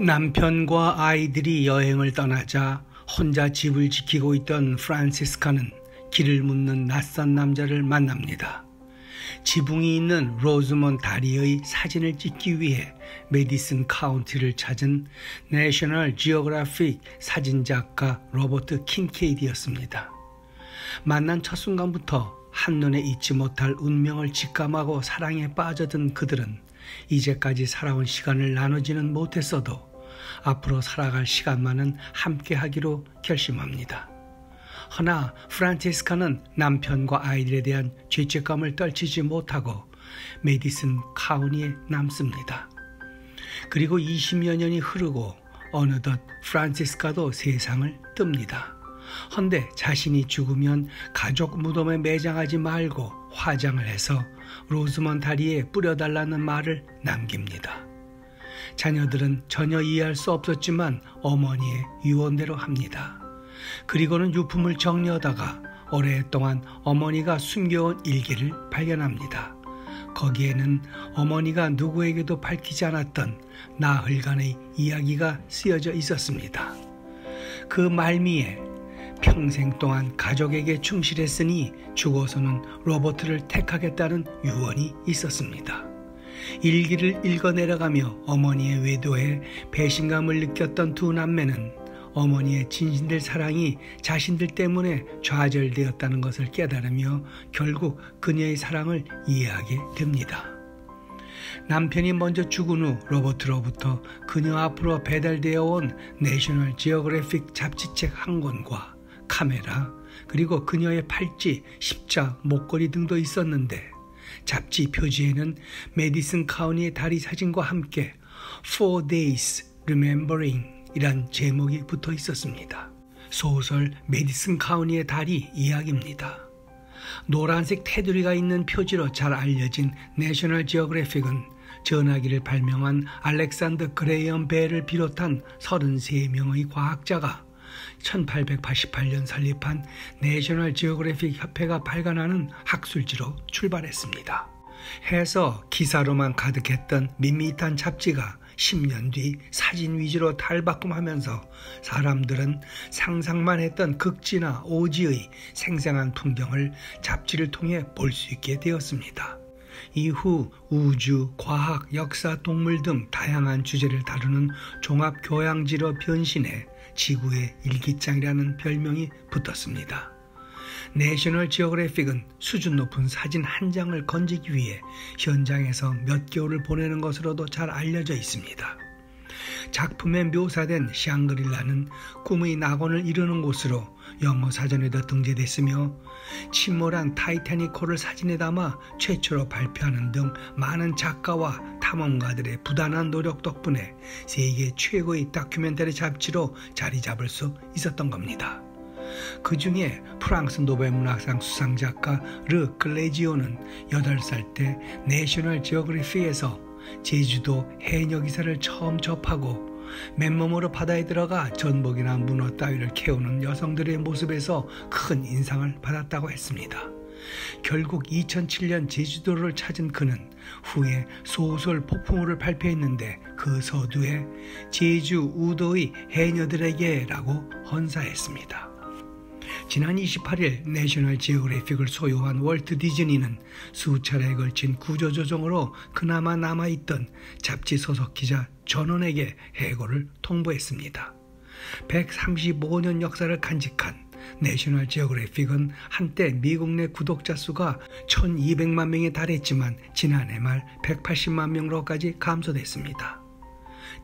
남편과 아이들이 여행을 떠나자 혼자 집을 지키고 있던 프란치스카는 길을 묻는 낯선 남자를 만납니다. 지붕이 있는 로즈먼 다리의 사진을 찍기 위해 메디슨 카운티를 찾은 내셔널 지오그래픽 사진작가 로버트 킨케이디였습니다. 만난 첫 순간부터 한눈에 잊지 못할 운명을 직감하고 사랑에 빠져든 그들은 이제까지 살아온 시간을 나누지는 못했어도 앞으로 살아갈 시간만은 함께하기로 결심합니다. 허나 프란체스카는 남편과 아이들에 대한 죄책감을 떨치지 못하고 메디슨 카운티에 남습니다. 그리고 20여 년이 흐르고 어느덧 프란체스카도 세상을 뜹니다. 헌데 자신이 죽으면 가족 무덤에 매장하지 말고 화장을 해서 로즈먼 다리에 뿌려달라는 말을 남깁니다. 자녀들은 전혀 이해할 수 없었지만 어머니의 유언대로 합니다. 그리고는 유품을 정리하다가 오랫동안 어머니가 숨겨온 일기를 발견합니다. 거기에는 어머니가 누구에게도 밝히지 않았던 나흘간의 이야기가 쓰여져 있었습니다. 그 말미에 평생 동안 가족에게 충실했으니 죽어서는 로버트를 택하겠다는 유언이 있었습니다. 일기를 읽어내려가며 어머니의 외도에 배신감을 느꼈던 두 남매는 어머니의 진실될 사랑이 자신들 때문에 좌절되었다는 것을 깨달으며 결국 그녀의 사랑을 이해하게 됩니다. 남편이 먼저 죽은 후 로버트로부터 그녀 앞으로 배달되어 온 내셔널 지오그래픽 잡지책 한 권과 카메라, 그리고 그녀의 팔찌, 십자, 목걸이 등도 있었는데 잡지 표지에는 메디슨 카운티의 다리 사진과 함께 4 Days Remembering 이란 제목이 붙어 있었습니다. 소설 메디슨 카운티의 다리 이야기입니다. 노란색 테두리가 있는 표지로 잘 알려진 내셔널 지오그래픽은 전화기를 발명한 알렉산더 그레이엄 벨을 비롯한 33명의 과학자가 1888년 설립한 내셔널 지오그래픽 협회가 발간하는 학술지로 출발했습니다. 해서 기사로만 가득했던 밋밋한 잡지가 10년 뒤 사진 위주로 탈바꿈하면서 사람들은 상상만 했던 극지나 오지의 생생한 풍경을 잡지를 통해 볼 수 있게 되었습니다. 이후 우주, 과학, 역사, 동물 등 다양한 주제를 다루는 종합교양지로 변신해 지구의 일기장이라는 별명이 붙었습니다. 내셔널 지오그래픽은 수준 높은 사진 한 장을 건지기 위해 현장에서 몇 개월을 보내는 것으로도 잘 알려져 있습니다. 작품에 묘사된 샹그릴라는 꿈의 낙원을 이루는 곳으로 영어 사전에도 등재됐으며 침몰한 타이타닉호를 사진에 담아 최초로 발표하는 등 많은 작가와 탐험가들의 부단한 노력 덕분에 세계 최고의 다큐멘터리 잡지로 자리 잡을 수 있었던 겁니다. 그 중에 프랑스 노벨 문학상 수상작가 르 클레지오는 8살 때 내셔널 지오그래픽에서 제주도 해녀 기사를 처음 접하고 맨몸으로 바다에 들어가 전복이나 문어 따위를 캐오는 여성들의 모습에서 큰 인상을 받았다고 했습니다. 결국 2007년 제주도를 찾은 그는 후에 소설 폭풍우를 발표했는데 그 서두에 제주 우도의 해녀들에게 라고 헌사했습니다. 지난 28일 내셔널 지오그래픽을 소유한 월트 디즈니는 수차례에 걸친 구조조정으로 그나마 남아있던 잡지 소속 기자 전원에게 해고를 통보했습니다. 135년 역사를 간직한 내셔널 지오그래픽은 한때 미국 내 구독자 수가 1200만 명에 달했지만 지난해 말 180만 명으로까지 감소됐습니다.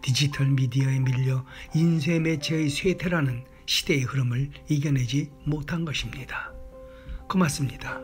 디지털 미디어에 밀려 인쇄 매체의 쇠퇴라는 시대의 흐름을 이겨내지 못한 것입니다. 고맙습니다.